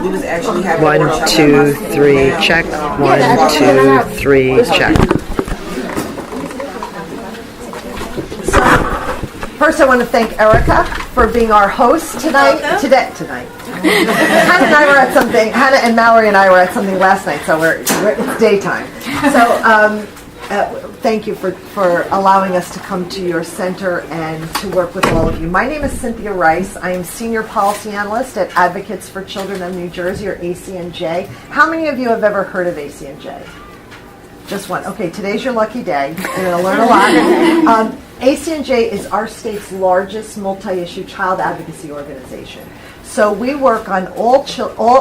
We was actually having 1, 2, 3, check. 1, 2, 3, check. First, I want to thank Erica for being our host tonight. Tonight. Hannah and I were at something. Hannah and Mallory and I were at something last night, so it's daytime. So thank you for allowing us to come to your center and to work with all of you. My name is Cynthia Rice. I am Senior Policy Analyst at Advocates for Children of New Jersey, or ACNJ. How many of you have ever heard of ACNJ? Just one. Okay, today's your lucky day. You're going to learn a lot. ACNJ is our state's largest multi-issue child advocacy organization. So we work on all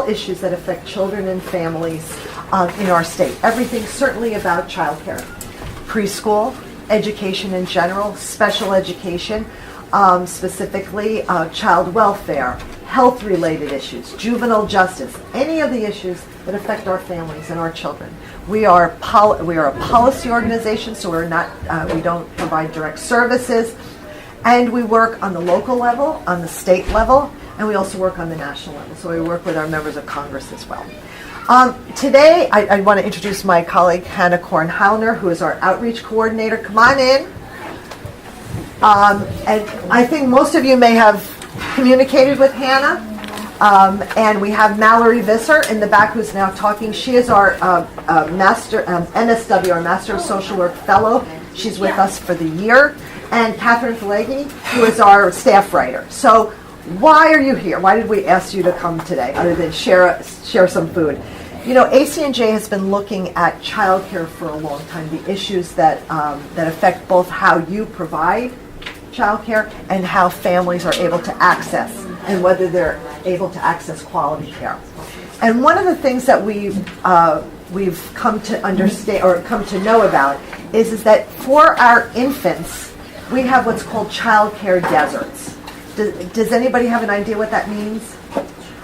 issues that affect children and families in our state. Everything certainly about child care. Preschool, education in general, special education, specifically child welfare, health-related issues, juvenile justice, any of the issues that affect our families and our children. We are a policy organization, so we don't provide direct services, and we work on the local level, on the state level, and we also work on the national level. So we work with our members of Congress as well. Today, I want to introduce my colleague Hannah Kornhauner, who is our outreach coordinator. Come on in. And I think most of you may have communicated with Hannah. And we have Mallory Visser in the back who's now talking. She is our MSW, our Master of Social Work Fellow. She's with us for the year. And Catherine Falegi, who is our staff writer. So why are you here? Why did we ask you to come today, other than share some food? You know, ACNJ has been looking at childcare for a long time, the issues that affect both how you provide childcare and how families are able to access, and whether they're able to access quality care. And one of the things that we've come to understand or come to know about is that for our infants, we have what's called child care deserts. Does anybody have an idea what that means?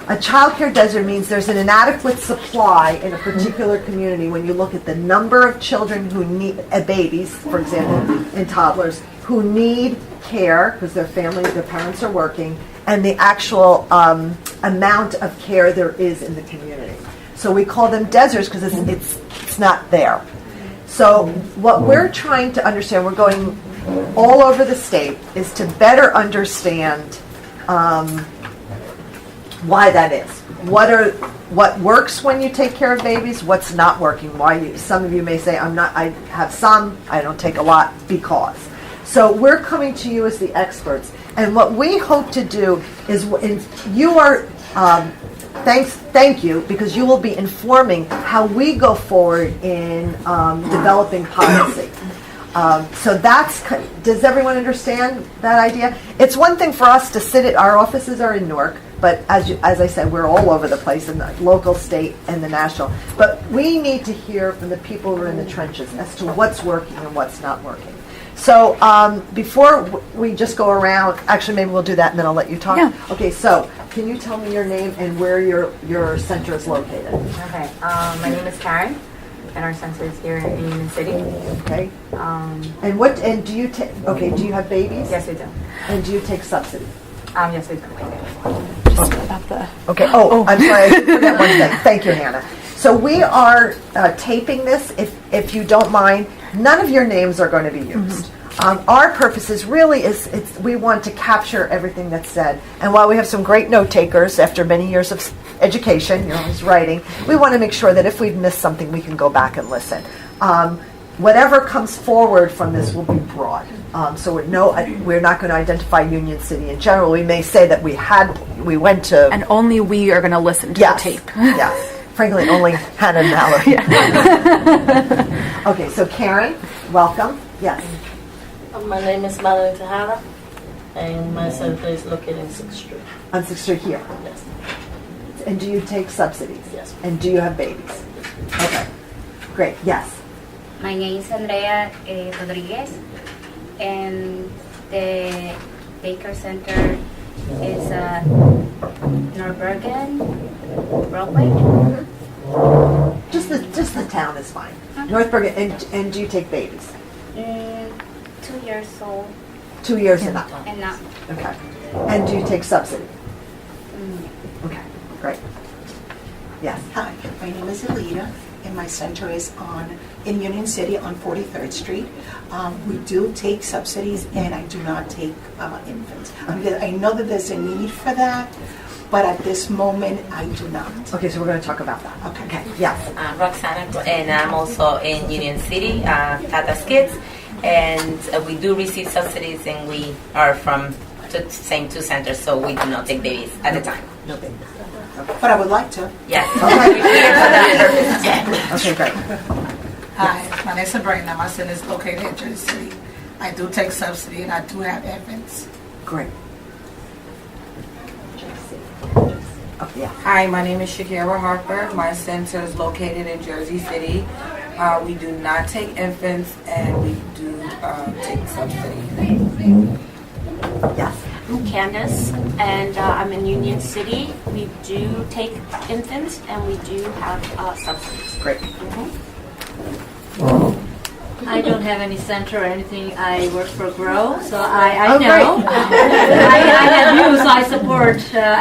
A child care desert means there's an inadequate supply in a particular community when you look at the number of children who need, babies, for example, and toddlers, who need care because their parents are working, and the actual amount of care there is in the community. So we call them deserts because it's not there. So what we're trying to understand, we're going all over the state, is to better understand why that is. What works when you take care of babies, what's not working, some of you may say, I have some, I don't take a lot, because. So we're coming to you as the experts, and what we hope to do is, thank you, because you will be informing how we go forward in developing policy. So does everyone understand that idea? It's one thing for us to sit our offices are in Newark, but as I said, we're all over the place, in the local, state, and the national. But we need to hear from the people who are in the trenches as to what's working and what's not working. So before we just go around, actually maybe we'll do that and then I'll let you talk. Yeah. Okay, so can you tell me your name and where your center is located? Okay, my name is Karen, and our center is here in Union City. Okay. Do you have babies? Yes, we do. And do you take subsidies? Yes, we do. Just about the... Okay. I'm sorry. I forgot one thing. Thank you, Hannah. So we are taping this. If you don't mind, none of your names are going to be used. Mm-hmm. Our purpose is we want to capture everything that's said. And while we have some great note takers after many years of education, writing, we want to make sure that if we've missed something, we can go back and listen. Whatever comes forward from this will be broad. So we're not going to identify Union City in general. We may say that we went to... And only we are going to listen to the tape. Yes. Frankly, only Hannah and Mallory. Yeah. Okay, so Karen, welcome. Yes. My name is Mallory Tejada, and my center is located in 6th Street. On 6th Street here? Yes. And do you take subsidies? Yes. And do you have babies? Okay. Great. Yes. My name is Andrea Rodriguez, and the daycare center is North Bergen, Broadway. Just the town is fine. North Bergen. And do you take babies? 2 years old. 2 years and up. And up. Okay. And do you take subsidy? Okay, great. Yes. Hi, my name is Elita, and my center is in Union City on 43rd Street. We do take subsidies, and I do not take infants. I know that there's a need for that, but at this moment, I do not. Okay, so we're going to talk about that. Okay. Yes. Roxana, and I'm also in Union City, Tata's Kids, and we do receive subsidies, and we are from the same two centers, so we do not take babies at a time. No babies. But I would like to. Yes. Okay, great. Hi, my name is Sabrina. My center is located in Jersey City. I do take subsidy and I do have infants. Great. Oh, yeah. Hi, my name is Shakira Harper. My center is located in Jersey City. We do not take infants and we do take subsidy. Yes. I'm Candace, and I'm in Union City. We do take infants, and we do have subsidies. Great. I don't have any center or anything. I work for Grow, so I Oh, know. great. I have you, so I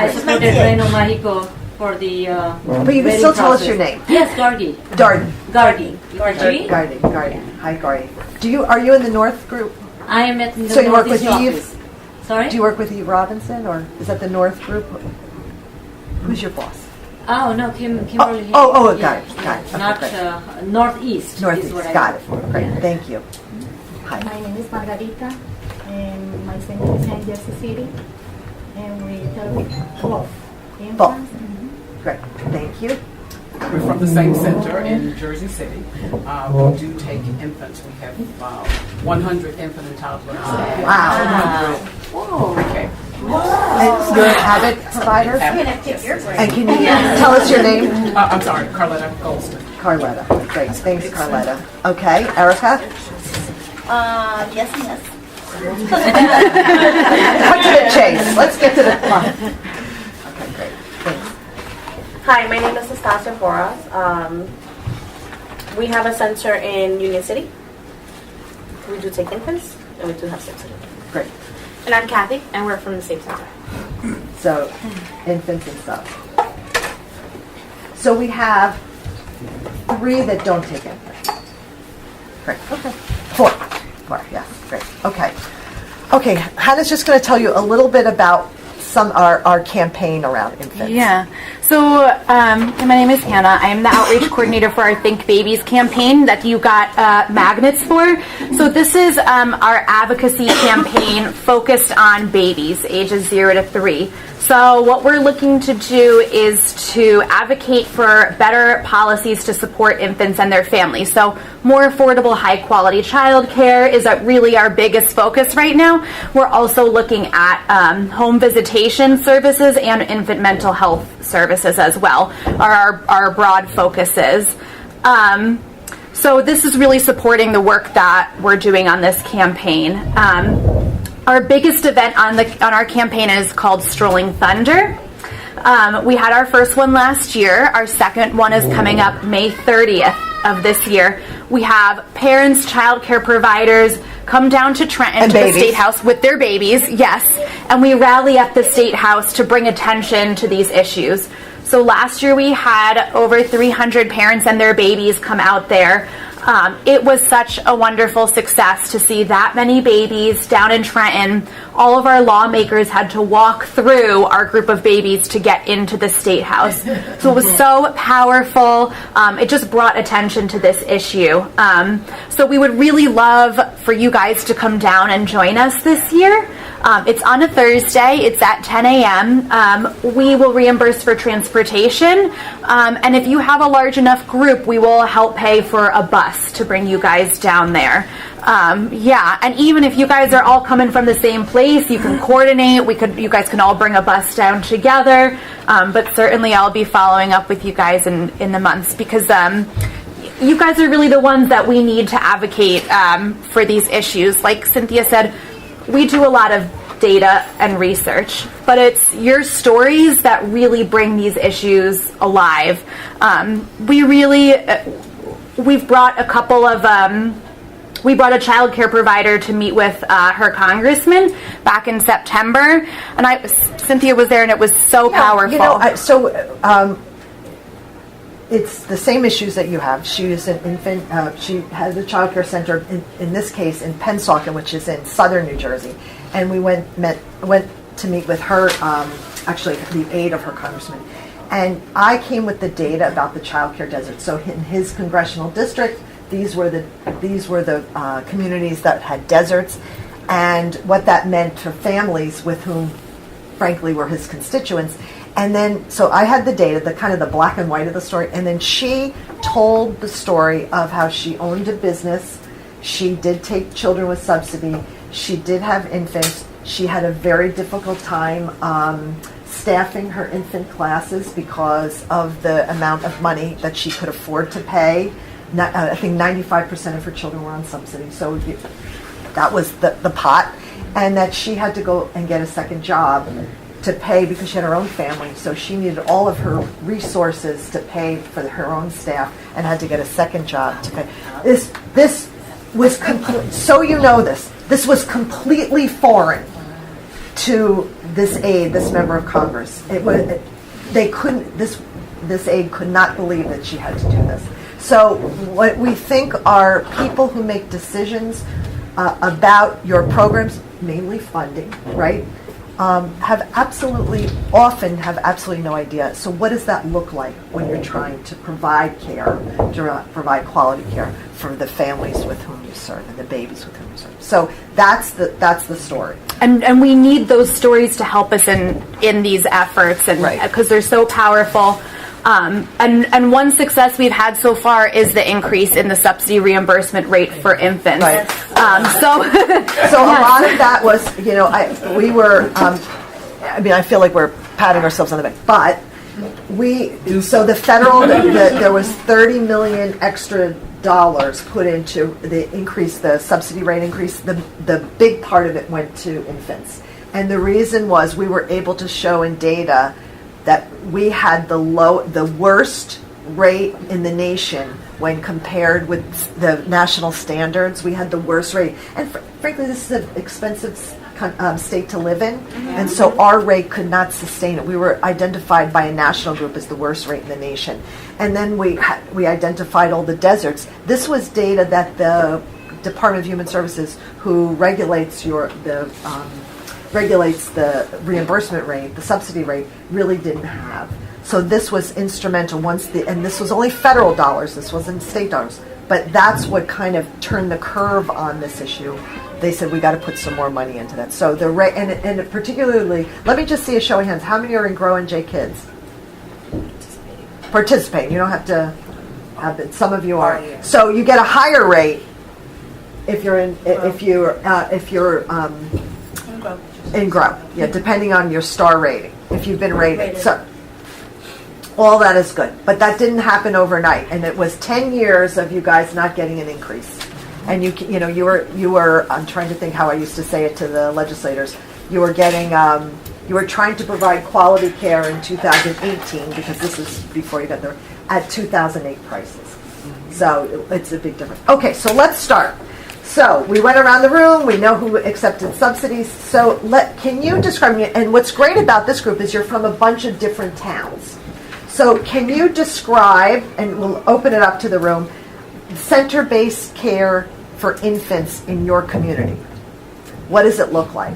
supported Reino Mágico for the. But you can still tell us your name. Yes, Gargi. Darden. Gargi. Garden. Hi, Garden. Are you in the North group? I am at the So you work with Northeast Eve? office. Sorry? Do you work with Eve Robinson, or is that the North group? Who's your boss? Oh, no, Kimberly. Got it. Okay, Not great. Northeast. is Northeast. what I Got work it. for. Great. Yeah. Thank you. Hi. My name is Margarita, and my center is in Jersey City, and we help both infants. Great. Thank you. We're from the same center in Jersey City. We do take infants. We have 100 infant and toddlers. Wow. Whoa. Okay. And you're an Abbott provider? Yes. And can you tell us your name? I'm sorry, Carletta Goldston. Carletta. Great. Thanks, Carletta. Okay. Erica? Yes and yes. Cut to the chase. Let's get to the fun. Okay, great. Thanks. Hi, my name is Nastasia Foras. We have a center in Union City. We do take infants, and we do have subsidy. Great. And I'm Kathy, and we're from the same center. So, infants and stuff. So we have 3 that don't take infants. Great. Okay. 4. Yes. Great. Okay. Okay. Hannah's just going to tell you a little bit about our campaign around infants. Yeah. So my name is Hannah. I am the outreach coordinator for our Think Babies campaign that you got magnets for. So this is our advocacy campaign focused on babies ages 0 to 3. So what we're looking to do is to advocate for better policies to support infants and their families. So more affordable, high quality childcare is really our biggest focus right now. We're also looking at home visitation services and infant mental health services as well are our broad focuses. So this is really supporting the work that we're doing on this campaign. Our biggest event on our campaign is called Strolling Thunder. We had our first one last year. Our second one is coming up May 30th of this year. We have parents, child care providers come down to Trenton to the State House with their babies, yes, and we rally at the State House to bring attention to these issues. So last year we had over 300 parents and their babies come out there. It was such a wonderful success to see that many babies down in Trenton. All of our lawmakers had to walk through our group of babies to get into the State House. So it was so powerful. It just brought attention to this issue. So we would really love for you guys to come down and join us this year. It's on a Thursday. It's at 10 a.m. We will reimburse for transportation. And if you have a large enough group, we will help pay for a bus to bring you guys down there. And even if you guys are all coming from the same place, you can coordinate. You guys can all bring a bus down together. But certainly I'll be following up with you guys in the months because you guys are really the ones that we need to advocate for these issues. Like Cynthia said, we do a lot of data and research, but it's your stories that really bring these issues alive. We've brought a couple of, we brought a child care provider to meet with her congressman back in September, and Cynthia was there, and it was so powerful. it's the same issues that you have. She is an infant. She has a child care center in this case in Pennsauken, which is in southern New Jersey, and we went to meet with her. Actually, the aide of her congressman, and I came with the data about the child care desert. So in his congressional district, these were the communities that had deserts, and what that meant for families with whom, frankly, were his constituents. And then, so I had the data, the kind of the black and white of the story, and then she told the story of how she owned a business. She did take children with subsidy. She did have infants. She had a very difficult time staffing her infant classes because of the amount of money that she could afford to pay. I think 95% of her children were on subsidy, so that was the pot. And that she had to go and get a second job to pay because she had her own family, so she needed all of her resources to pay for her own staff and had to get a second job to pay. This was so you know this was completely foreign to this aide, this member of Congress. This aide could not believe that she had to do this. So what we think are people who make decisions about your programs, mainly funding, right? Have absolutely no idea. So what does that look like when you're trying to provide care, to provide quality care for the families with whom you serve and the babies with whom you serve? So that's the story. And we need those stories to help us in these efforts, and because they're so powerful. And one success we've had so far is the increase in the subsidy reimbursement rate for infants. Right. So a lot of that was, I feel like we're patting ourselves on the back, but the federal, there was $30 million extra dollars put into the subsidy rate increase. The big part of it went to infants. And the reason was we were able to show in data that we had the worst rate in the nation when compared with the national standards. We had the worst rate, and frankly, this is an expensive state to live in, and so our rate could not sustain it. We were identified by a national group as the worst rate in the nation, and then we identified all the deserts. This was data that the Department of Human Services, who regulates the reimbursement rate, the subsidy rate, really didn't have. So this was instrumental and this was only federal dollars, this wasn't state dollars, but that's what kind of turned the curve on this issue. They said we got to put some more money into that. So the rate, and particularly, let me just see a show of hands. How many are in Grow and J Kids? Participating. You don't have to have it. Some of you are. So you get a higher rate if you're in Grow, depending on your star rating, if you've been rated. So all that is good, but that didn't happen overnight, and it was 10 years of you guys not getting an increase. And you were. I'm trying to think how I used to say it to the legislators. You were getting. You were trying to provide quality care in 2018 because this is before you got there at 2008 prices. So it's a big difference. Okay, so let's start. So we went around the room. We know who accepted subsidies. So can you describe me? And what's great about this group is you're from a bunch of different towns. So can you describe, and we'll open it up to the room, center-based care for infants in your community? What does it look like?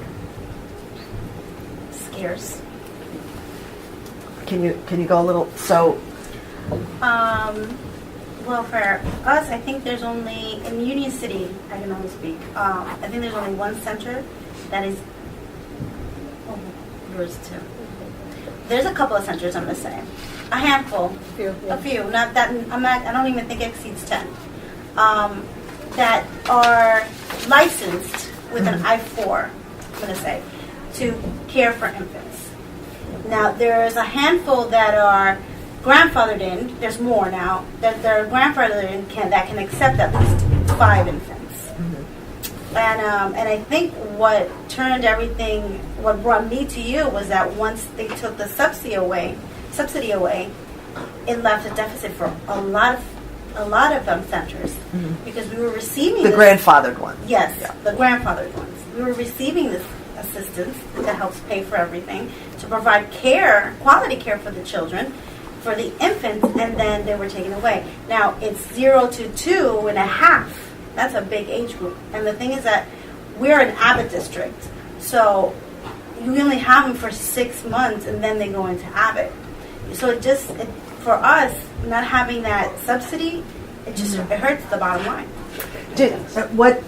Scarce. Can you go a little? So. Well, for us, I think there's only, in Union City, I can only speak, I think there's only one center that is, yours too. There's a couple of centers, I'm going to say. A handful. A few. Not that, I don't even think it exceeds 10. That are licensed with an I-4, I'm going to say, to care for infants. Now, there's a handful that are grandfathered in. There's more now that they're grandfathered in that can accept at least 5 infants. Mm-hmm. And I think what brought me to you was that once they took the subsidy away, it left a deficit for a lot of centers, because we were receiving the grandfathered ones. Yes, the grandfathered ones. We were receiving this assistance that helps pay for everything to provide care, quality care for the children. for the infants, and then they were taken away. Now it's 0 to 2.5. That's a big age group. And the thing is that we're an Abbott district, so you only have them for 6 months, and then they go into Abbott. So for us, not having that subsidy, it hurts the bottom line. Did what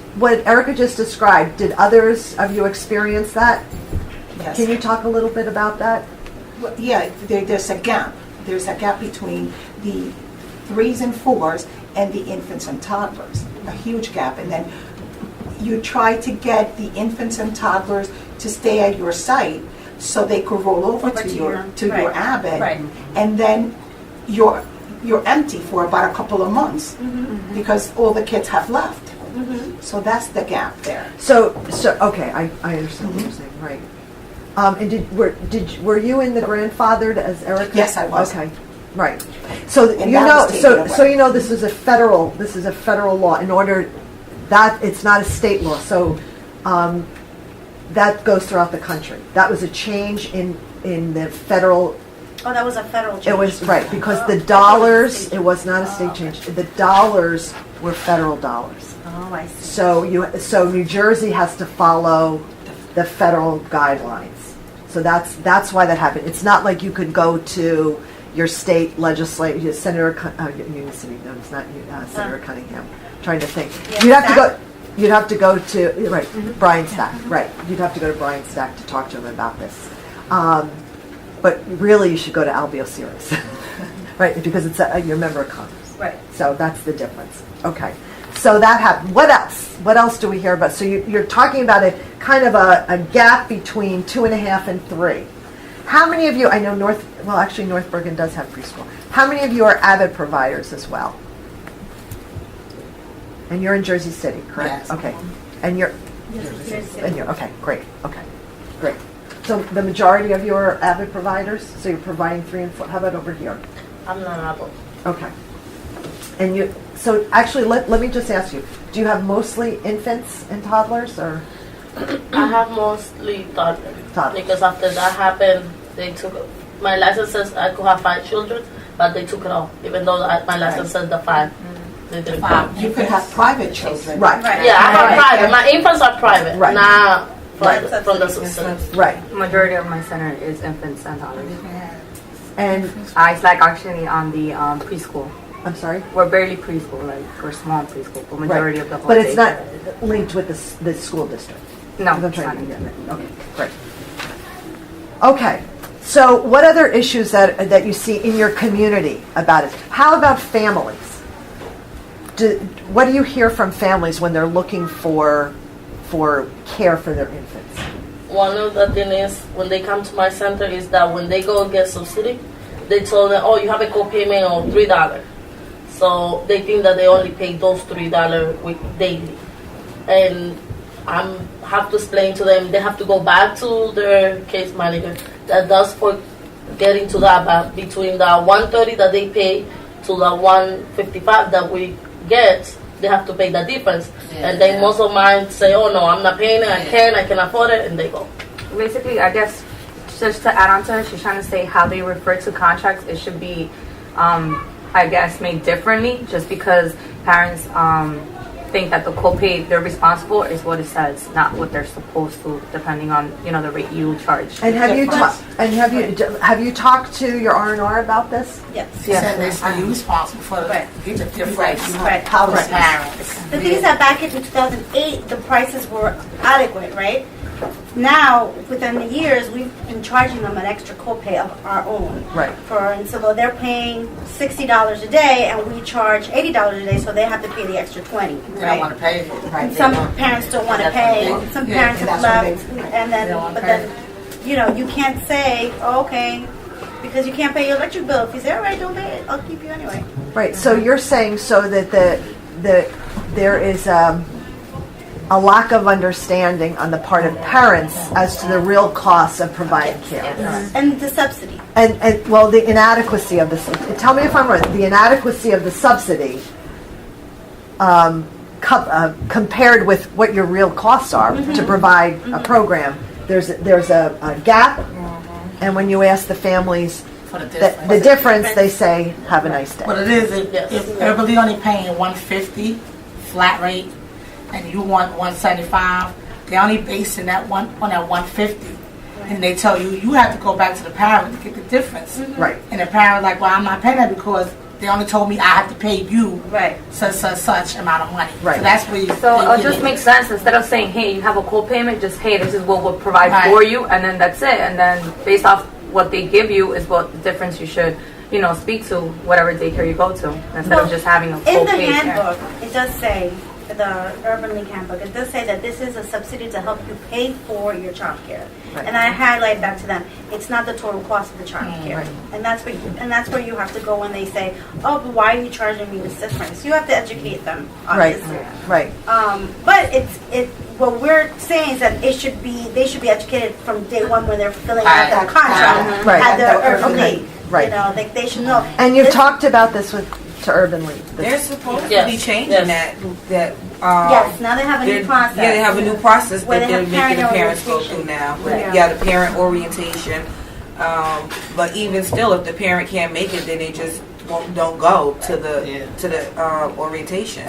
Erica just described? Did others of you experience that? Yes. Can you talk a little bit about that? Well, yeah, there's a gap. There's a gap between the 3s and 4s and the infants and toddlers. A huge gap. And then you try to get the infants and toddlers to stay at your site so they could roll over to your Abbott, and then you're empty for about a couple of months because all the kids have left. So that's the gap there. So okay, I understand what you're saying, right? And were you in the grandfathered as Erica? Yes, I was. Okay, right. So And you that know, was taken so away. you know, this is a federal law. In order that it's not a state law, so that goes throughout the country. That was a change in the federal. Oh, that was a federal change. It was right because the dollars. It was not a state change. The dollars were federal dollars. Oh, I see. So New Jersey has to follow the federal guidelines. So that's why that happened. It's not like you could go to your state legislature, Senator Union City. No, it's not Senator Cunningham. I'm trying to think. Yeah, You'd have to go to Brian Stack. Right. You'd have to go to Brian Stack to talk to him about this. But really, you should go to Albio Series, right? Because it's you're a member of Congress. Right. So that's the difference. Okay. So that happened. What else? What else do we hear about? So you're talking about a kind of a gap between 2.5 and 3. How many of you? I know North Bergen does have preschool. How many of you are Avid providers as well? And you're in Jersey City, correct? Yes. Okay. And you're okay. Great. Okay. Great. So the majority of you are Avid providers. So you're providing 3 and 4. How about over here? I'm not able. Okay. And you. So actually, let me just ask you: do you have mostly infants and toddlers, or? I have mostly toddlers. Toddlers. Because after that happened, they took my license says I could have 5 children, but they took it off. Even though my license says the 5, they didn't. You could have private children. Right. Yeah, I have private. My infants are private, Right. not from the subsidy. Right. Majority of my center is infants and toddlers. And It's like actually on the preschool. I'm sorry. We're barely preschool, like we're small preschool, but majority of the whole But it's day. not linked with the school district. No, I'm it's trying not. to get it. Okay, great. Okay, so what other issues that you see in your community about it? How about families? What do you hear from families when they're looking for care for their infants? One of the things is when they come to my center is that when they go and get subsidy, they told them, oh, you have a co-payment of $3. So they think that they only pay those $3 daily. And I have to explain to them, they have to go back to their case manager that does for getting to that, but between the $130 that they pay to the $155 that we get, they have to pay the difference. And then most of mine say, oh no, I'm not paying it, I can afford it, and they go. Basically, I guess, just to add on to it, she's trying to say how they refer to contracts, it should be, I guess, made differently, just because parents think that the copay they're responsible is what it says, not what they're supposed to, depending on the rate you charge. And have you talked to your R&R about this? Yes. Yes. Are you responsible for the different Parents. The thing is that back in 2008, the prices were adequate, right? Now, within the years, we've been charging them an extra copay of our own. Right. And so they're paying $60 a day, and we charge $80 a day, so they have to pay the extra $20. They don't want to pay it. Right. Some parents don't want to pay. Some parents have left, you can't say, oh, okay, because you can't pay your electric bill. If you say, all right, don't pay it, I'll keep you anyway. Right. So you're saying that there is a lack of understanding on the part of parents as to the real costs of providing care. And the subsidy. And the inadequacy of this. Tell me if I'm wrong. The inadequacy of the subsidy compared with what your real costs are to provide a program. There's a gap, and when you ask the families, for the difference. The difference, they say, have a nice day. What it is, if everybody only paying $150 flat rate, and you want $175, they only basing that on that $150, and they tell you you have to go back to the parent to get the difference. Right. And the parent like, well, I'm not paying that because they only told me I have to pay you such amount of money. Right. So that's where you. So it just makes sense instead of saying, hey, you have a co-payment, just hey, this is what we'll provide for you, and then that's it. And then based off what they give you is what the difference you should, speak to whatever daycare you go to instead of just having a co-pay. In the handbook, it does say, the Urban League handbook, it does say that this is a subsidy to help you pay for your child care. Right. And I highlight that to them. It's not the total cost of the child care. Right. And that's where you have to go when they say, oh, but why are you charging me this difference? You have to educate them on this. Right. But what we're saying is that they should be educated from day one when they're filling out their contract at the Urban League. Right. They should know. And you've talked about this to Urban League. They're supposed to be changing that. Yes, now they have a new process. Yeah, they have a new process where that they're making the parents go orientation. through now. Right. Yeah, the parent orientation. But even still, if the parent can't make it, then they just don't go to the orientation.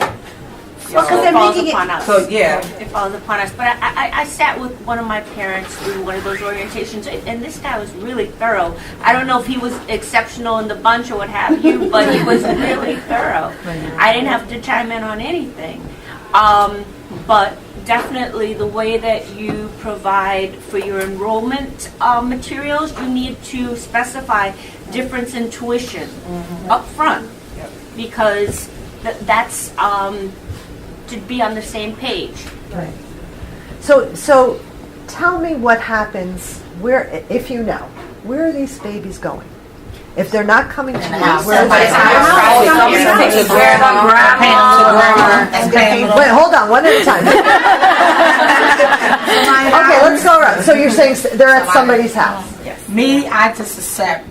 Well, because they're making it upon us. So yeah, it falls upon us. But I sat with one of my parents through one of those orientations, and this guy was really thorough. I don't know if he was exceptional in the bunch or what have you, but he was really thorough. I didn't have to chime in on anything. But definitely the way that you provide for your enrollment materials, you need to specify difference in tuition up front, because that's to be on the same page. Right. So tell me what happens if you know, where are these babies going? If they're not coming to you, where are they going? Wait, hold on, one at a time. Okay, let's go around. So you're saying they're at somebody's house? Yes. Me, I just accept.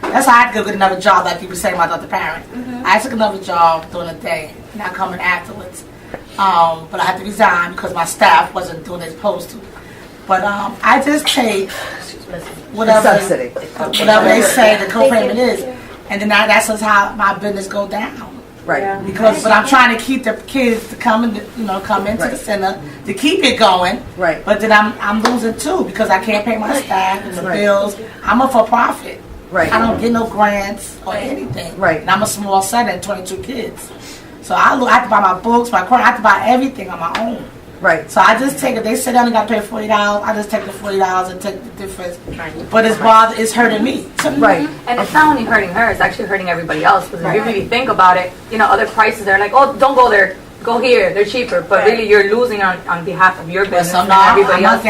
That's how I had to go get another job, like you were saying about the parent. I took another job during the day, not coming afterwards. But I had to resign because my staff wasn't doing their supposed to. But I just take whatever they say the co-payment is, and then that's just how my business go down. Right. But I'm trying to keep the kids to come into the center to keep it going. Right. But then I'm losing too because I can't pay my staff and the bills. I'm a for-profit. Right. I don't get no grants or anything. Right. And I'm a small center and 22 kids. So I have to buy my books, my car. I have to buy everything on my own. Right. So I just take it. They said I only got to pay $40. I just take the $40 and take the difference. But it's hurting me. Right. And it's not only hurting her; it's actually hurting everybody else. Because if you really think about it, other prices are like, oh, don't go there. Go here. They're cheaper. But really, you're losing on behalf of your business and everybody else.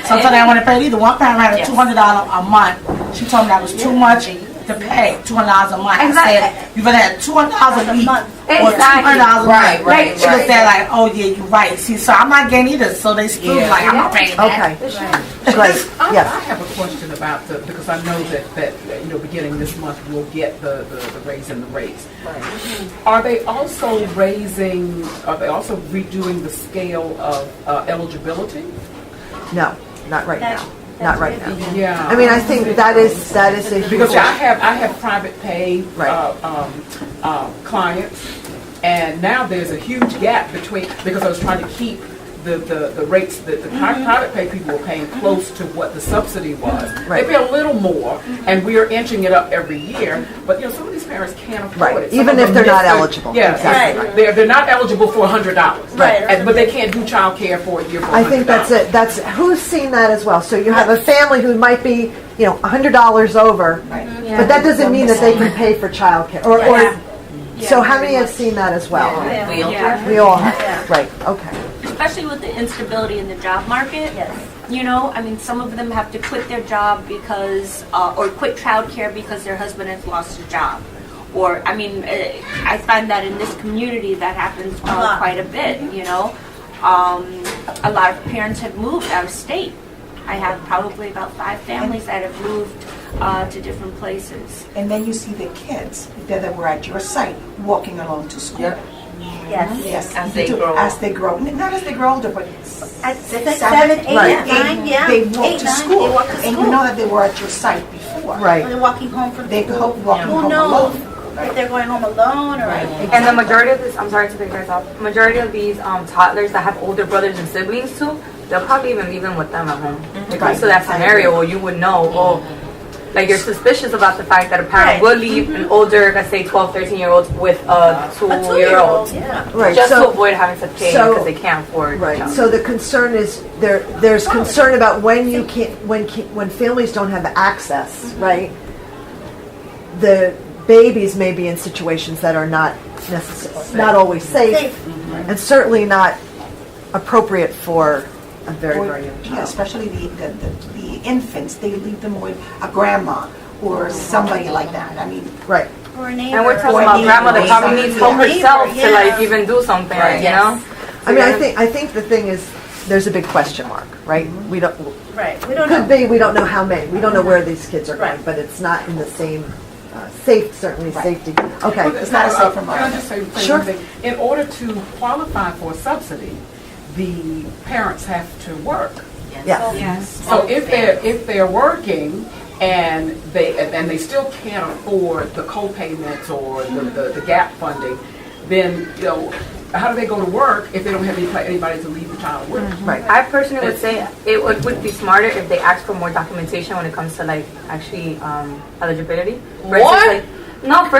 Sometimes they don't want to pay either. One parent had a $200 a month. She told me that was too much to pay. $200 a month. Exactly. I said, you better have $200 a week or $200 a month. Right. She looked at like, oh yeah, you're right. See, so I'm not getting either. So they still like, I'm not paying that. Okay. Great. I have a question about because I know that beginning this month we'll get the raise in the rates. Right. Are they also redoing the scale of eligibility? No, not right now. Not right now. Yeah. I mean, I think that is a huge because I have private pay clients, and now there's a huge gap because I was trying to keep the rates that the private pay people were paying close to what the subsidy was. Right. They pay a little more, and we are inching it up every year. But some of these parents can't afford it. Even if they're not eligible. Yeah, exactly. They're not eligible for $100. Right. But they can't do child care for a year for $100. I think that's it. That's who's seen that as well. So you have a family who might be, $100 over, but that doesn't mean that they can pay for child care. So how many have seen that as well? We all have. Right. Okay. Especially with the instability in the job market. Yes. Some of them have to quit their job because, or quit childcare because their husband has lost his job. Or, I find that in this community that happens quite a bit, A lot of parents have moved out of state. I have probably about 5 families that have moved to different places. And then you see the kids that were at your site walking along to school. Yep. Yes. As they grow. As they grow, not as they grow older, but At 6, 7, 8, 9, yeah. They walk 8, to 9, school, they walk to and school. you know that they were at your site before. Right. Or they're walking home from They school. walking Who home knows alone. if they're going home alone or And the majority of this, I'm sorry to pick you guys off, majority of these toddlers that have older brothers and siblings too, they'll probably even leave them with them at home. It comes to that scenario where you would know, like you're suspicious about the fact that a parent will leave an older, let's say 12, 13-year-old with a 2-year-old. Right, Just so- to avoid having to pay so- because they can't afford. Right. So the concern is there's concern about when you can't when families don't have access, right? The babies may be in situations that are not not always safe, and certainly not appropriate for a very very young child. Yeah, especially the infants, they leave them with a grandma or somebody like that. I mean, right. Or a neighbor. And we're talking about grandma that probably needs help herself to like even do something, you know? I mean, I think the thing is, there's a big question mark, right? We don't. Right. We don't Could know. be. We don't know how many. We don't know where these kids are going, but it's not in the same certainly safety. Okay, Well, it's not a safe Can I just say Sure. one thing? In order to qualify for a subsidy, the parents have to work. Yes. So if they're working and they still can't afford the co-payments or the gap funding, then how do they go to work if they don't have anybody to leave the child with? Right. I personally would say it would be smarter if they ask for more documentation when it comes to like actually eligibility. For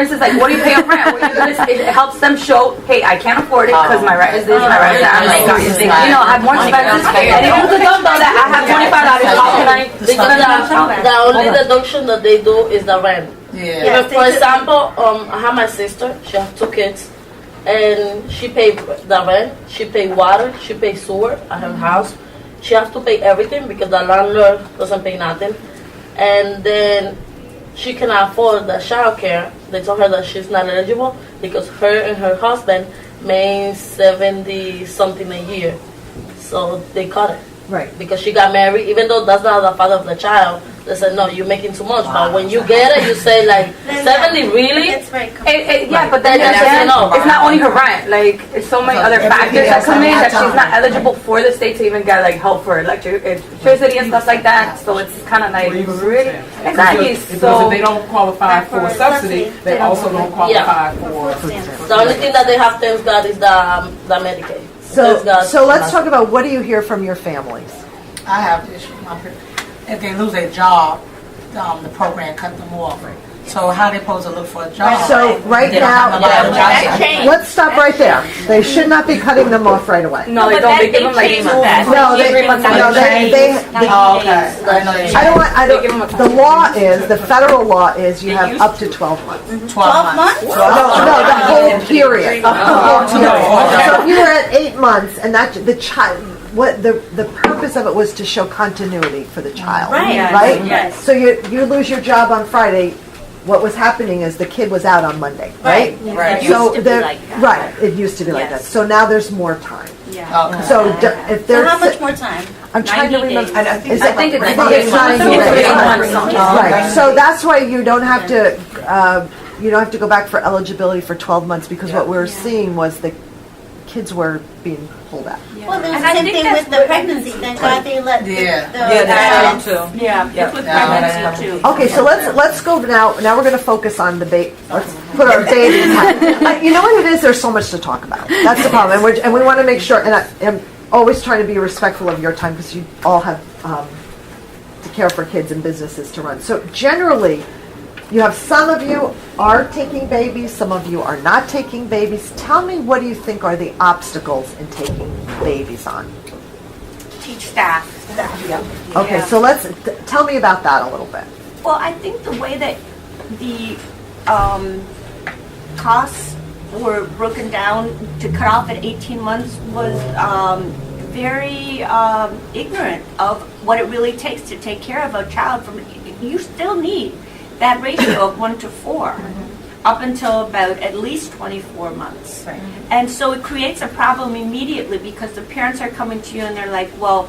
instance, like what do you pay on rent? What do you do this? It helps them show, hey, I can't afford it because my rent is this, my rent is that. I have more expenses. And even to them though that I have $25, how can I spend it on child? The only deduction that they do is the rent. Yeah. Even for example, I have my sister. She has 2 kids, and she pay the rent. She pay water. She pay sewer at her house. She has to pay everything because the landlord doesn't pay nothing, and then she cannot afford the child care. They told her that she's not eligible because her and her husband make 70 something a year, so they cut it. Right. Because she got married, even though that's not the father of the child, they said, no, you're making too much. But when you get it, you say, like, 70, really? Yeah, but then again, it's not only her rent. Like, it's so many other factors that come in that she's not eligible for the state to even get, like, help for electricity and stuff like that. So it's kind of like, really? Exactly. Because if they don't qualify for a subsidy, they also don't qualify for... The only thing that they have, thanks God, is the Medicaid. So let's talk about what do you hear from your families? I have this with my parents. If they lose their job, the program cut them off. So how they supposed to look for a job? So right They don't now, have a job. let's stop right there. They should not be cutting them off right away. No, they don't. They give them like 8 months. No, they Oh, okay. I don't. The law is, the federal law is, you have up to 12 months. 12 months? No, the whole period. So if you were at 8 months, and that the child. What the purpose of it was to show continuity for the child, Right. right? Yes. So you lose your job on Friday. What was happening is the kid was out on Monday, right? Right. It So used to be there- like that. right, it used to be like that. So now there's more time. Yeah. Okay. So if So there's how much more time? I'm trying to 90 remember. days. I think Is it's it- I think about- it's 90 days. 8 months. Right. So that's why you don't have to go back for eligibility for 12 months because what we were seeing was the kids were being pulled out. Well, there's And the I same think thing that's with the what- pregnancy. Thank God they let the that's true too. Yeah, it's with pregnancy too. Okay, so let's go now. Now we're going to focus on the baby. Let's put our babies. You know what it is? There's so much to talk about. That's the problem, and we want to make sure. And I'm always trying to be respectful of your time because you all have to care for kids and businesses to run. So generally, you have some of you are taking babies, some of you are not taking babies. Tell me, what do you think are the obstacles in taking babies on? Teach staff. Okay, so tell me about that a little bit. Well, I think the way that the costs were broken down to cut off at 18 months was very ignorant of what it really takes to take care of a child. You still need that ratio of 1 to 4 up until about at least 24 months. Right. And so it creates a problem immediately because the parents are coming to you and they're like, well,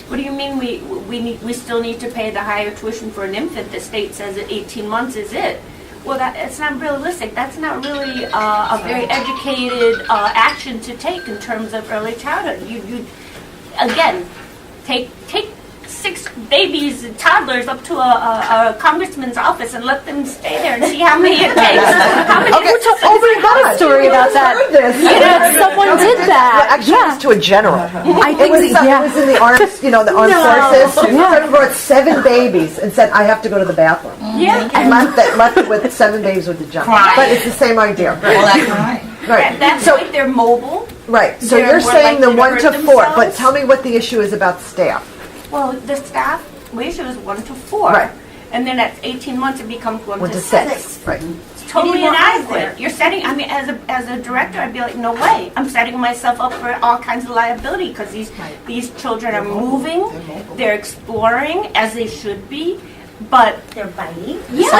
what do you mean we still need to pay the higher tuition for an infant? The state says that 18 months is it. well, it's not realistic. That's not really a very educated action to take in terms of early childhood. You again, take 6 babies and toddlers up to a congressman's office and let them stay there and see how many it takes. How many Okay, we had a story about that. Yeah, someone did that. Actually, it was to a general. I It think was, yeah. it was in the arms, the armed forces. Someone brought 7 babies and said, "I have to go to the bathroom." Yeah. And left it with 7 babies with the jump. Crying. But it's the same idea. Right. At that So, point, they're mobile. right. So They're you're more saying the likely to 1 to hurt 4, but themselves. tell me what the issue is about staff. Well, the staff ratio is 1 to 4. Right. And then at 18 months, it becomes 1 1 to to 6. 6. Right. It's totally You need more eyes inadequate. there. You're setting, as a director, I'd be like, no way. I'm setting myself up for all kinds of liability because these children are moving, they're exploring as they should be, but They're biting. Wait,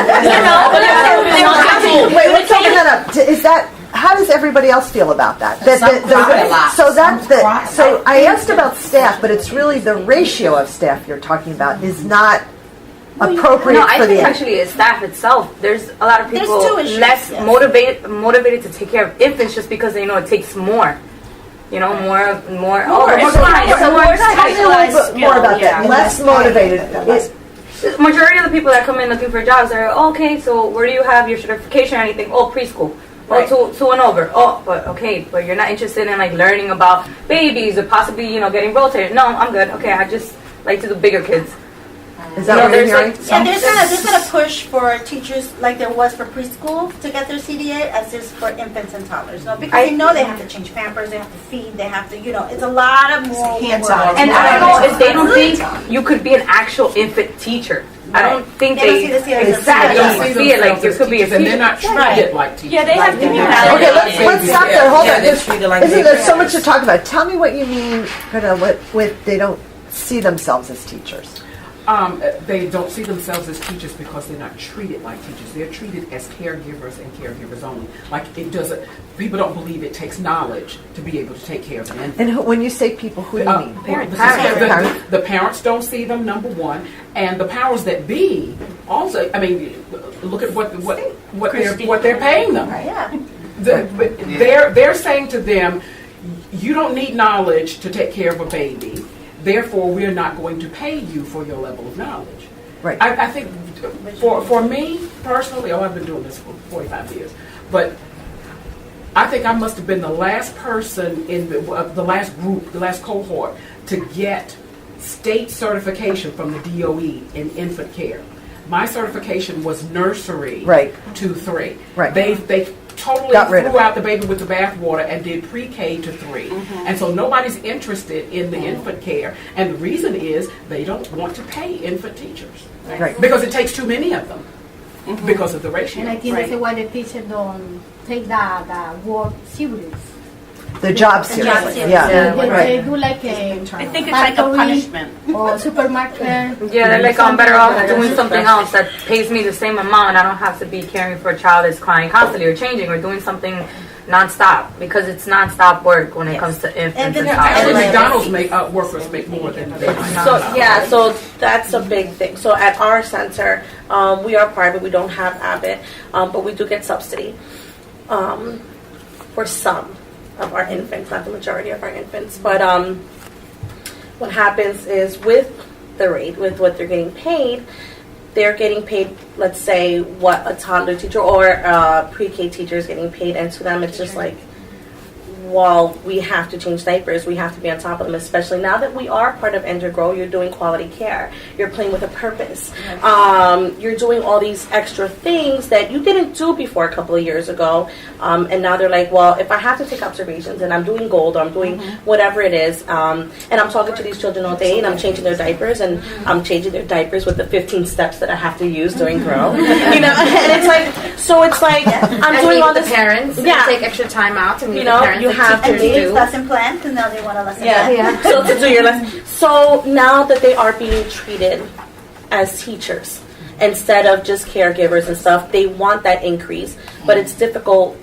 let's open that up. Is that, how does everybody else feel about that? So I asked about staff, but it's really the ratio of staff you're talking about is not appropriate No, I for think the actually it's staff itself. There's a lot of people There's 2 issues, less yes. motivated to take care of infants just because they know it takes more. More. It's fine. It's a more Tell me a specialized little bit more skill, about that. yeah. Less motivated. The majority of the people that come in looking for jobs are, okay, so where do you have your certification or anything? Oh, preschool. Right. Oh, 2 and over. Oh, but you're not interested in like learning about babies or possibly, getting rotated. No, I'm good. Okay, I just like to do bigger kids. Is that what you're hearing? There's not a push for teachers like there was for preschool to get their CDA as is for infants and toddlers. No, because they know they have to change pampers, they have to feed, they have to, it's a lot of more hands-on. And I don't know if they don't think you could be an actual infant teacher. I don't think They don't see the CDA as they a see it like there could be a and they're not teacher. treated like teachers. Yeah, they have to be Okay, let's stop there. Hold on. they're treated like Isn't there so babies. much to talk about? Tell me what you mean, with they don't see themselves as teachers. They don't see themselves as teachers because they're not treated like teachers. They're treated as caregivers and caregivers only. Like people don't believe it takes knowledge to be able to take care of an infant. And when you say people, who do you mean? Parents. Parents. The parents don't see them, number one, and the powers that be also. I mean, look at what they're paying them. Yeah. They're saying to them, you don't need knowledge to take care of a baby. Therefore, we're not going to pay you for your level of knowledge. Right. I think for me personally, I've been doing this for 45 years, but I think I must have been the last person in the last group, the last cohort to get state certification from the DOE in infant care. My certification was nursery to 3. Right. They totally threw out the baby with the bathwater and did pre-K to 3. And so nobody's interested in the infant care. And the reason is they don't want to pay infant teachers. Right. Because it takes too many of them. Because of the ratio. And I think that's why the teachers don't take the work serious. The job seriously. They do like a I think it's like a punishment. Or supermarket. Yeah, they're like, I'm better off doing something else that pays me the same amount and I don't have to be caring for a child that's crying constantly or changing or doing something nonstop because it's nonstop work when it comes to infants and Actually, toddlers. McDonald's workers make more than they So that's a big thing. So at our center, we are private. We don't have Abbott, but we do get subsidy for some of our infants, not the majority of our infants. But what happens is with the rate, with what they're getting paid, let's say, what a toddler teacher or a pre-K teacher is getting paid, and to them it's just like, well, we have to change diapers, we have to be on top of them, especially now that we are part of Entergrow. You're doing quality care, you're playing with a purpose, you're doing all these extra things that you didn't do before a couple of years ago, and now they're like, well, if I have to take observations and I'm doing gold or I'm doing whatever it is, and I'm talking to these children all day and I'm changing their diapers and I'm changing their diapers with the 15 steps that I have to use during Grow, and it's like, I'm doing all this. The parents take extra time out to meet the parents. You have to do lesson plan because now they want a lesson plan. So to do your lesson. So now that they are being treated as teachers instead of just caregivers and stuff, they want that increase, but it's difficult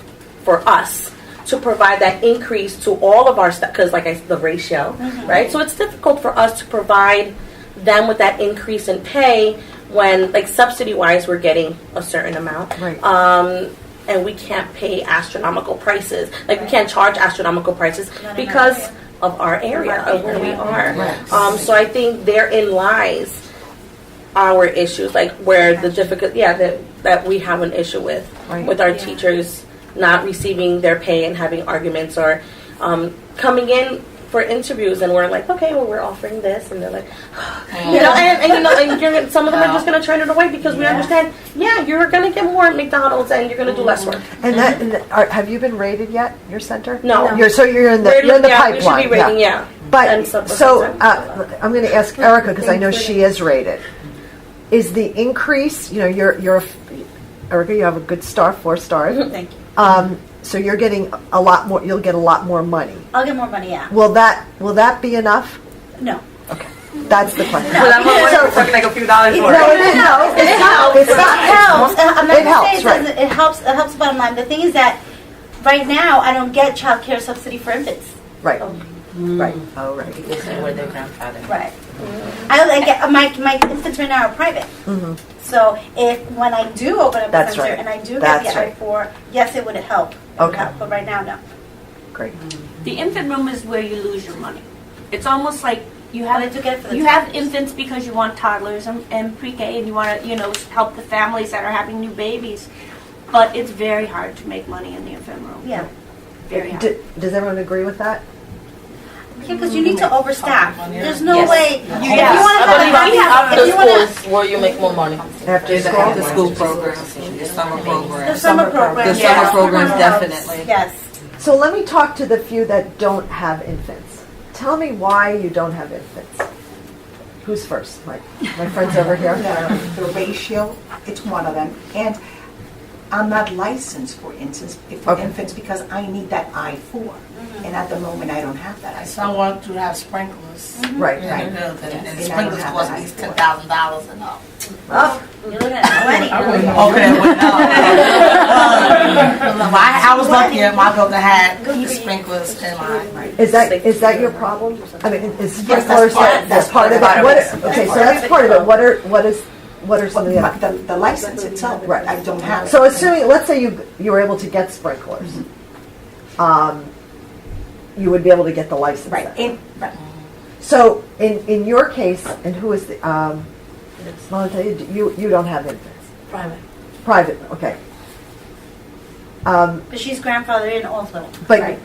for us to provide that increase to all of our stuff because, like I said, the ratio, right? So it's difficult for us to provide them with that increase in pay when, like, subsidy-wise, we're getting a certain amount. Right. And we can't pay astronomical prices. Like, we can't charge astronomical prices because of our area, of where we are. So I think therein lies our issues, like where the difficult, that we have an issue with our teachers not receiving their pay and having arguments, or coming in for interviews and we're like, okay, well, we're offering this, and they're like, you know, and some of them are just going to turn it away because we understand, you're going to get more at McDonald's and you're going to do less work. And have you been rated yet, your center? No. You're in the pipeline. We should be rating, But I'm going to ask Erica, because I know she is rated. Is the increase, you're Erica, you have a good star, 4 stars. Thank you. So you're getting a lot more. You'll get a lot more money. I'll get more money. Yeah. Will that be enough? No. Okay. That's the question. Well, I'm talking like a few dollars more. No, it helps. It helps. It's not. It helps. I'm not It helps. Right. It helps. It helps bottom line. The thing is that right now I don't get child care subsidy for infants. Right. Right. Oh, right. Because they were their grandfather. Right. I get my infants right now are private. So when I do open up a center and I do get the I-4, yes, it would help. Okay. But right now, no. Great. The infant room is where you lose your money. It's almost like you have have infants because you want toddlers and pre-K, and you want to help the families that are having new babies. But it's very hard to make money in the infant room. Yeah. Very hard. Does everyone agree with that? Yeah, because you need to overstaff. There's no way. After school is where you make more money. After school programs, the summer programs. The summer programs. The summer programs, definitely. Yes. So let me talk to the few that don't have infants. Tell me why you don't have infants. Who's first? My friends over here. The ratio, it's one of them. And I'm not licensed for infants because I need that I-4. And at the moment, I don't have that. Some want to have sprinklers. Right. And sprinklers cost at least $10,000 and up. Oh, you're looking at money. Okay, I was lucky. My builder had sprinklers in mine. Is that your problem? I mean, is sprinklers that's part of it? Okay, so that's part of it. What are some of the other? The license itself, right? I don't have. So assuming, let's say you were able to get sprinklers, you would be able to get the license. Right. So in your case, and who is the Melissa, you don't have infants. Private. Okay. But she's grandfathered in also. But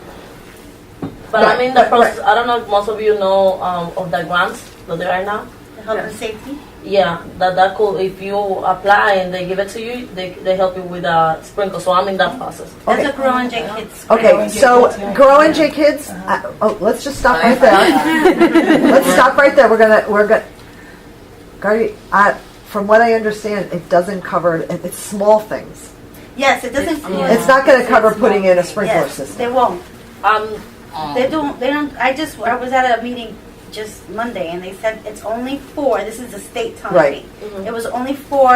I'm in the process. I don't know if most of you know of the grants that there are now. The health and safety. Yeah, that could, if you apply and they give it to you, they help you with a sprinkle. So I'm in that process. That's a Grow and J Kids. Okay, so Grow and J Kids. Let's just stop right there. Let's stop right there. We're gonna. From what I understand, it doesn't cover. It's small things. Yes, it doesn't. It's not going to cover putting in a sprinkler system. They won't. They don't. I was at a meeting just Monday, and they said it's only for. This is the state telling me. It was only for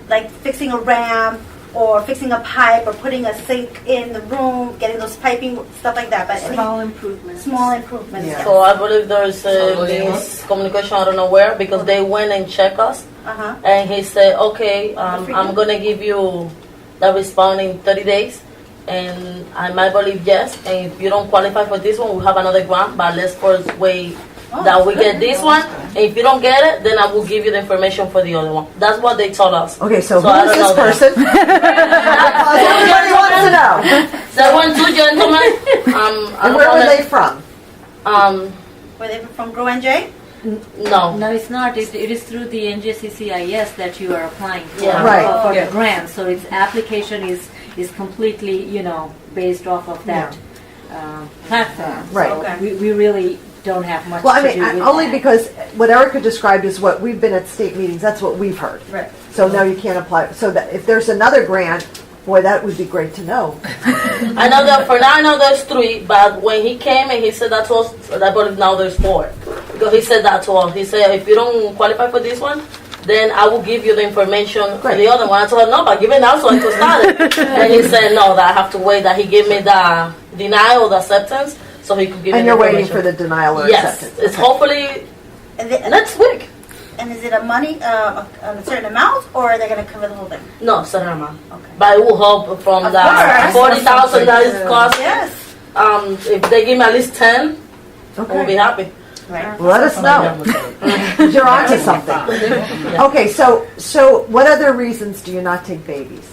like fixing a ramp or fixing a pipe or putting a sink in the room, getting those piping stuff like that. But small improvements. Small improvements. Yeah. So I believe there's a miscommunication. I don't know where, because they went and checked us, and he said, "Okay, I'm gonna give you the response in 30 days." And I might believe yes. And if you don't qualify for this one, we'll have another grant. But let's first wait that we get this one. And if you don't get it, then I will give you the information for the other one. That's what they told us. Okay, so who is this person? Everybody wants to know. There were two gentlemen. And where were they from? Were they from Grow and J? No. No, it's not. It is through the NJCCIS that you are applying for, for the grant. So its application is completely, based off of that platform. Right. So we really don't have much Well, I to mean, do with only that. because what Erica described is what we've been at state meetings. That's what we've heard. Right. So now you can't apply. So that if there's another grant, boy, that would be great to know. I know that for now. I know there's 3, but when he came and he said that to us, I believe now there's 4. Because he said that to us. He said, if you don't qualify for this one, then I will give you the information for the other one. I told him, no, but give it now so I can start it. And he said, no, that I have to wait. That he gave me the denial, the acceptance, so he could give me the information. And you're waiting for the denial or acceptance. Yes, it's hopefully next week. And is it a money, a certain amount, or are they going to cover the whole thing? No, certain amount. Okay. But it will help from Of the course. 40,000 that is cost. Yes. If they give me at least 10, I will be happy. Right. Let us know. You're onto something. Okay, so what other reasons do you not take babies?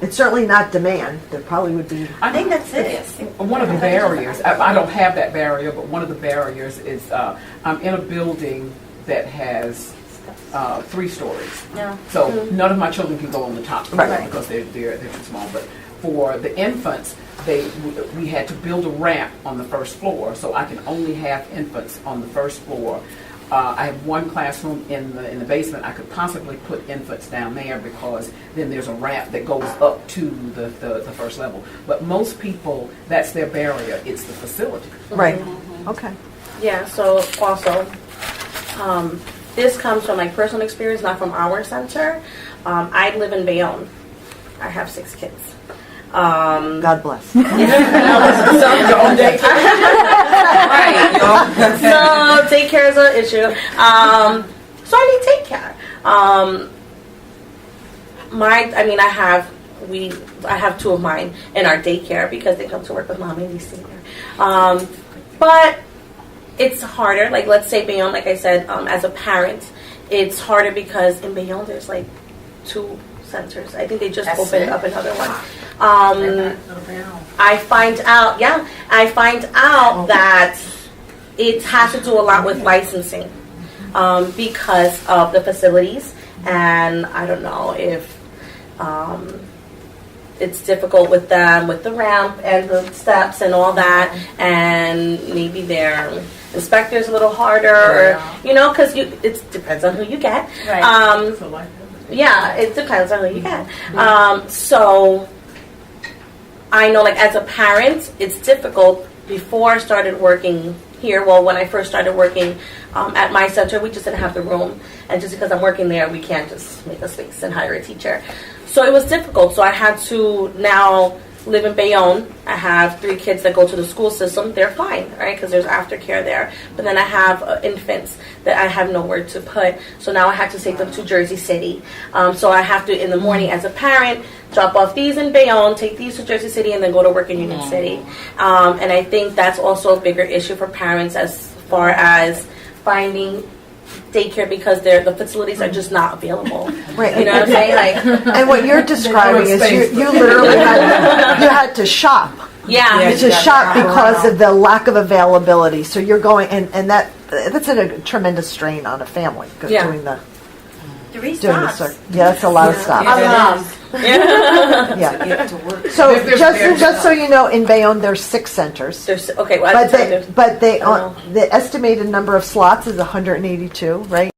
It's certainly not demand. There probably would be. I think that's it. One of the barriers, I don't have that barrier, but one of the barriers is I'm in a building that has 3 stories. Yeah. So none of my children can go on the top floor Right. because they're too small. But for the infants, we had to build a ramp on the first floor, so I can only have infants on the first floor. I have one classroom in the basement. I could possibly put infants down there because then there's a ramp that goes up to the first level. But most people, that's their barrier. It's the facility. Right. Okay. Yeah, so also, this comes from my personal experience, not from our center. I live in Bayonne. I have 6 kids. God bless. So daycare is an issue. So I need daycare. I have 2 of mine in our daycare because they come to work with mommy and they stay there. But it's harder. Like, let's say Bayonne, like I said, as a parent, it's harder because in Bayonne there's like 2 centers. I think they just opened up another one. I find out that it has to do a lot with licensing because of the facilities, and I don't know if it's difficult with them with the ramp and the steps and all that, and maybe their inspector's a little harder, because it depends on who you get. Right. Yeah, it depends on who you get. So I know, like, as a parent, it's difficult. Before I started working here, well, when I first started working at my center, we just didn't have the room. And just because I'm working there, we can't just make a space and hire a teacher. So it was difficult. So I had to now live in Bayonne. I have 3 kids that go to the school system. They're fine, right? Because there's aftercare there. But then I have infants that I have nowhere to put. So now I have to take them to Jersey City. So I have to, in the morning as a parent, drop off these in Bayonne, take these to Jersey City, and then go to work in Union City. And I think that's also a bigger issue for parents as far as finding daycare because the facilities are just not available. Right. You know what I'm saying? Like, and what you're describing is you literally had to shop. Yeah. To shop because of the lack of availability. So you're going, and that's a tremendous strain on a family. Doing the 3 stops. Yeah, that's a lot of stops. Yeah. So just so you know, in Bayonne there's 6 centers. Okay, well, but the estimated number of slots is 182, right?